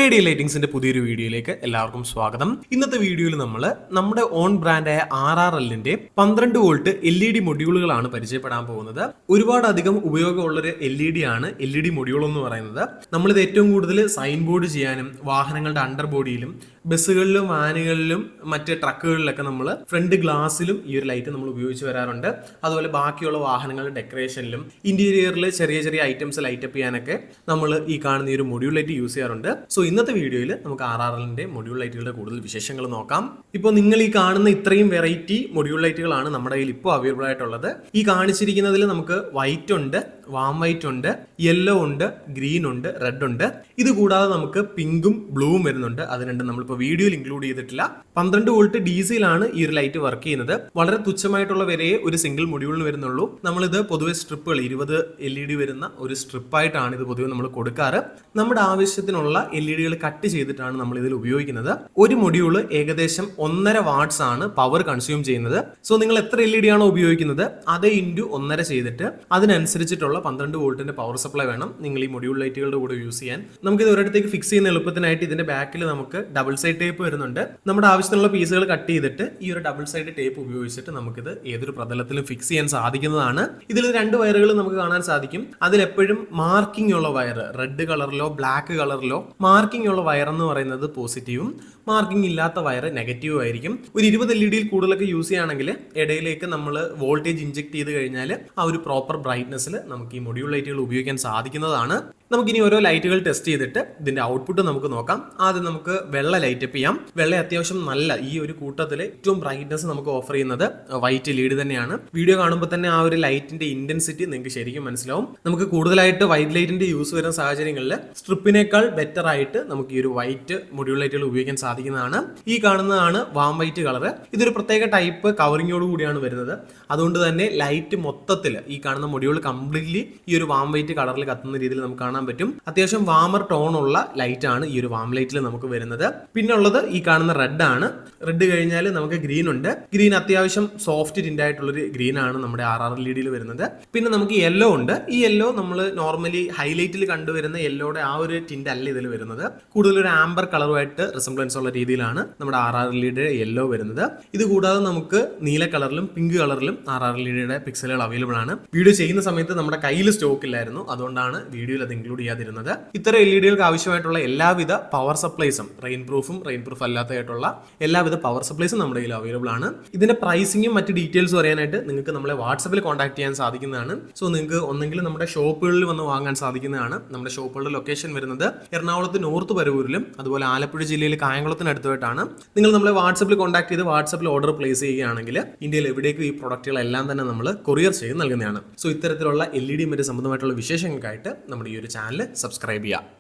KD ലൈറ്റിംഗ്സിന്റെ പുതിയൊരു വീഡിയോയിലേക്ക് എല്ലാവർക്കും സ്വാഗതം. ഇന്നത്തെ വീഡിയോയിൽ നമ്മൾ നമ്മുടെ ഓൺ ബ്രാൻഡായ RRLന്റെ 12 വോൾട്ട് LED മൊഡ്യൂളുകളാണ് പരിചയപ്പെടാൻ പോകുന്നത്. ഒരുപാടധികം ഉപയോഗമുള്ളൊരു LED ആണ് LED മൊഡ്യൂൾ എന്ന് പറയുന്നത്. നമ്മളിത് ഏറ്റവും കൂടുതൽ സൈൻ ബോർഡ് ചെയ്യാനും വാഹനങ്ങളുടെ അണ്ടർ ബോഡിയിലും ബസ്സുകളിലും വാനുകളിലും മറ്റ് ട്രക്കുകളിലൊക്കെ നമ്മൾ ഫ്രണ്ട് ഗ്ലാസ്സിലും ഈ ഒരു ലൈറ്റ് നമ്മൾ ഉപയോഗിച്ച് വരാറുണ്ട്. അതുപോലെ ബാക്കിയുള്ള വാഹനങ്ങളുടെ ഡെക്കറേഷനിലും ഇന്റീരിയറിൽ ചെറിയ ചെറിയ ഐറ്റംസ് ലൈറ്റപ്പ് ചെയ്യാനൊക്കെ നമ്മൾ ഈ കാണുന്ന ഈ ഒരു മൊഡ്യൂൾ ലൈറ്റ് യൂസ് ചെയ്യാറുണ്ട്. സോ ഇന്നത്തെ വീഡിയോയിൽ നമുക്ക് RRLന്റെ മൊഡ്യൂൾ ലൈറ്റുകളുടെ കൂടുതൽ വിശേഷങ്ങൾ നോക്കാം. ഇപ്പോൾ നിങ്ങൾ ഈ കാണുന്ന ഇത്രയും വെറൈറ്റി മൊഡ്യൂൾ ലൈറ്റുകളാണ് നമ്മുടെ കയ്യിൽ ഇപ്പോൾ അവൈലബിൾ ആയിട്ടുള്ളത്. ഈ കാണിച്ചിരിക്കുന്നതിൽ നമുക്ക് വൈറ്റ് ഉണ്ട്, വാം വൈറ്റ് ഉണ്ട്, യെല്ലോ ഉണ്ട്, ഗ്രീൻ ഉണ്ട്, റെഡ് ഉണ്ട്. ഇത് കൂടാതെ നമുക്ക് പിങ്കും ബ്ലൂവും വരുന്നുണ്ട്. അത് രണ്ടും നമ്മളിപ്പോൾ വീഡിയോയിൽ ഇൻക്ലൂഡ് ചെയ്തിട്ടില്ല. 12 വോൾട്ട് DC-യിലാണ് ഈ ഒരു ലൈറ്റ് വർക്ക് ചെയ്യുന്നത്. വളരെ തുച്ഛമായിട്ടുള്ള വരെയേ ഒരു സിംഗിൾ മൊഡ്യൂളിന് വരുന്നുള്ളൂ. നമ്മളിത് പൊതുവെ സ്ട്രിപ്പുകൾ 20 LED വരുന്ന ഒരു സ്ട്രിപ്പായിട്ടാണ് ഇത് പൊതുവെ നമ്മൾ കൊടുക്കാറ്. നമ്മുടെ ആവശ്യത്തിനുള്ള LED-കൾ കട്ട് ചെയ്തിട്ടാണ് നമ്മൾ ഇതിൽ ഉപയോഗിക്കുന്നത്. ഒരു മൊഡ്യൂള് ഏകദേശം 1.5 വാട്ട്സ് ആണ് പവർ കൺസ്യൂം ചെയ്യുന്നത്. സോ നിങ്ങൾ എത്ര LED ആണോ ഉപയോഗിക്കുന്നത് അതേ ഇൻറ്റു 1.5 ചെയ്തിട്ട് അതിനനുസരിച്ചിട്ടുള്ള 12 വോൾട്ടിന്റെ പവർ സപ്ലൈ വേണം നിങ്ങൾ ഈ മൊഡ്യൂൾ ലൈറ്റുകളുടെ കൂടെ യൂസ് ചെയ്യാൻ. നമുക്ക് ഇത് ഒരിടത്തേക്ക് ഫിക്സ് ചെയ്യുന്ന എളുപ്പത്തിനായിട്ട് ഇതിന്റെ ബാക്കിൽ നമുക്ക് ഡബിൾ സൈഡ് ടേപ്പ് വരുന്നുണ്ട്. നമ്മുടെ ആവശ്യത്തിനുള്ള പീസുകൾ കട്ട് ചെയ്തിട്ട് ഈ ഒരു ഡബിൾ സൈഡ് ടേപ്പ് ഉപയോഗിച്ചിട്ട് നമുക്കിത് ഏതൊരു പ്രതലത്തിലും ഫിക്സ് ചെയ്യാൻ സാധിക്കുന്നതാണ്. ഇതിൽ 2 വയറുകൾ നമുക്ക് കാണാൻ സാധിക്കും. അതിലെപ്പോഴും മാർക്കിംഗ് ഉള്ള വയർ, റെഡ് കളറിലോ ബ്ലാക്ക് കളറിലോ മാർക്കിംഗ് ഉള്ള വയർ എന്ന് പറയുന്നത് പോസിറ്റീവും, മാർക്കിംഗ് ഇല്ലാത്ത വയർ നെഗറ്റീവും ആയിരിക്കും. ഒരു 20 LED കൂടുതലൊക്കെ യൂസ് ചെയ്യുകയാണെങ്കിൽ ഇടയിലേക്ക് നമ്മൾ വോൾട്ടേജ് ഇഞ്ചെക്ട് ചെയ്ത് കഴിഞ്ഞാൽ ആ ഒരു പ്രോപ്പർ ബ്രൈറ്റ്നസ്സിൽ നമുക്ക് ഈ മൊഡ്യൂൾ ലൈറ്റുകൾ ഉപയോഗിക്കാൻ സാധിക്കുന്നതാണ്. നമുക്കിനി ഓരോ ലൈറ്റുകൾ ടെസ്റ്റ് ചെയ്തിട്ട് ഇതിന്റെ ഔട്ട്പുട്ട് നമുക്ക് നോക്കാം. ആദ്യം നമുക്ക് വെള്ള ലൈറ്റപ്പ് ചെയ്യാം. വെള്ള അത്യാവശ്യം നല്ല ഈ ഒരു കൂട്ടത്തിൽ ഏറ്റവും ബ്രൈറ്റ്നസ് നമുക്ക് ഓഫർ ചെയ്യുന്നത് വൈറ്റ് LED തന്നെയാണ്. വീഡിയോ കാണുമ്പോൾ തന്നെ ആ ഒരു ലൈറ്റിന്റെ ഇന്റൻസിറ്റി നിങ്ങൾക്ക് ശരിക്കും മനസ്സിലാവും. നമുക്ക് കൂടുതലായിട്ട് വൈറ്റ് ലൈറ്റിന്റെ യൂസ് വരുന്ന സാഹചര്യങ്ങളിൽ സ്ട്രിപ്പിനേക്കാൾ ബെറ്റർ ആയിട്ട് നമുക്ക് ഈ ഒരു വൈറ്റ് മൊഡ്യൂൾ ലൈറ്റുകൾ ഉപയോഗിക്കാൻ സാധിക്കുന്നതാണ്. ഈ കാണുന്നതാണ് വാം വൈറ്റ് കളർ. ഇതൊരു പ്രത്യേക ടൈപ്പ് കവറിങ്ങോട് കൂടിയാണ് വരുന്നത്. അതുകൊണ്ട് തന്നെ ലൈറ്റ് മൊത്തത്തിൽ ഈ കാണുന്ന മൊഡ്യൂൾ കംപ്ലീറ്റ്ലി ഈ ഒരു വാം വൈറ്റ് കളറിൽ കത്തുന്ന രീതിയിൽ നമുക്ക് കാണാൻ പറ്റും. അത്യാവശ്യം വാമർ ടോൺ ഉള്ള ലൈറ്റ് ആണ് ഈ ഒരു വാം ലൈറ്റിൽ നമുക്ക് വരുന്നത്. പിന്നെ ഉള്ളത് ഈ കാണുന്ന റെഡ് ആണ്. റെഡ് കഴിഞ്ഞാൽ നമുക്ക് ഗ്രീൻ ഉണ്ട്. ഗ്രീൻ അത്യാവശ്യം സോഫ്റ്റ് ടിന്റ് ആയിട്ടുള്ളൊരു ഗ്രീൻ ആണ് നമ്മുടെ RRLEDയിൽ വരുന്നത്. പിന്നെ നമുക്ക് യെല്ലോ ഉണ്ട്. ഈ യെല്ലോ നമ്മൾ നോർമലി ഹൈലൈറ്റിൽ കണ്ടുവരുന്ന യെല്ലോയുടെ ആ ഒരു ടിന്റ് അല്ല ഇതിൽ വരുന്നത്. കൂടുതൽ ഒരു ആംബർ കളറുമായിട്ട് റിസംബ്ലൻസ് ഉള്ള രീതിയിലാണ് നമ്മുടെ RRLEDയുടെ യെല്ലോ വരുന്നത്. ഇത് കൂടാതെ നമുക്ക് നീല കളറിലും പിങ്ക് കളറിലും RRLEDയുടെ പിക്സലുകൾ അവൈലബിൾ ആണ്. വീഡിയോ ചെയ്യുന്ന സമയത്ത് നമ്മുടെ കയ്യിൽ സ്റ്റോക്ക് ഇല്ലായിരുന്നു. അതുകൊണ്ടാണ് വീഡിയോയിൽ അത് ഇൻക്ലൂഡ് ചെയ്യാതിരുന്നത്. ഇത്തരം LED-കൾക്ക് ആവശ്യമായിട്ടുള്ള എല്ലാവിധ പവർ സപ്ലൈസും റെയിൻ പ്രൂഫും റെയിൻ പ്രൂഫ് അല്ലാത്തതായിട്ടുള്ള എല്ലാവിധ പവർ സപ്ലൈസും നമ്മുടെ കയ്യിൽ അവൈലബിൾ ആണ്. ഇതിന്റെ പ്രൈസിങ്ങും മറ്റ് ഡീറ്റെയിൽസും അറിയാനായിട്ട് നിങ്ങൾക്ക് നമ്മളെ വാട്സപ്പിൽ കോൺടാക്ട് ചെയ്യാൻ സാധിക്കുന്നതാണ്. സോ നിങ്ങൾക്ക് ഒന്നെങ്കിൽ നമ്മുടെ ഷോപ്പുകളിൽ വന്ന് വാങ്ങാൻ സാധിക്കുന്നതാണ്. നമ്മുടെ ഷോപ്പുകളുടെ ലൊക്കേഷൻ വരുന്നത് എറണാകുളത്ത് നോർത്ത് പരവൂരിലും അതുപോലെ ആലപ്പുഴ ജില്ലയിൽ കായംകുളത്തിനടുത്തായിട്ടാണ്. നിങ്ങൾ നമ്മളെ വാട്സപ്പിൽ കോൺടാക്ട് ചെയ്ത് വാട്സപ്പിൽ ഓർഡർ പ്ലേസ് ചെയ്യുകയാണെങ്കിൽ ഇന്ത്യയിൽ എവിടേക്കും ഈ പ്രൊഡക്റ്റുകളെല്ലാം തന്നെ നമ്മൾ കൊറിയർ ചെയ്ത് നൽകുന്നതാണ്. സോ ഇത്തരത്തിലുള്ള LED മറ്റ് സംബന്ധമായിട്ടുള്ള വിശേഷങ്ങൾക്കായിട്ട് നമ്മുടെ ഈ ഒരു ചാനൽ സബ്സ്ക്രൈബ് ചെയ്യുക.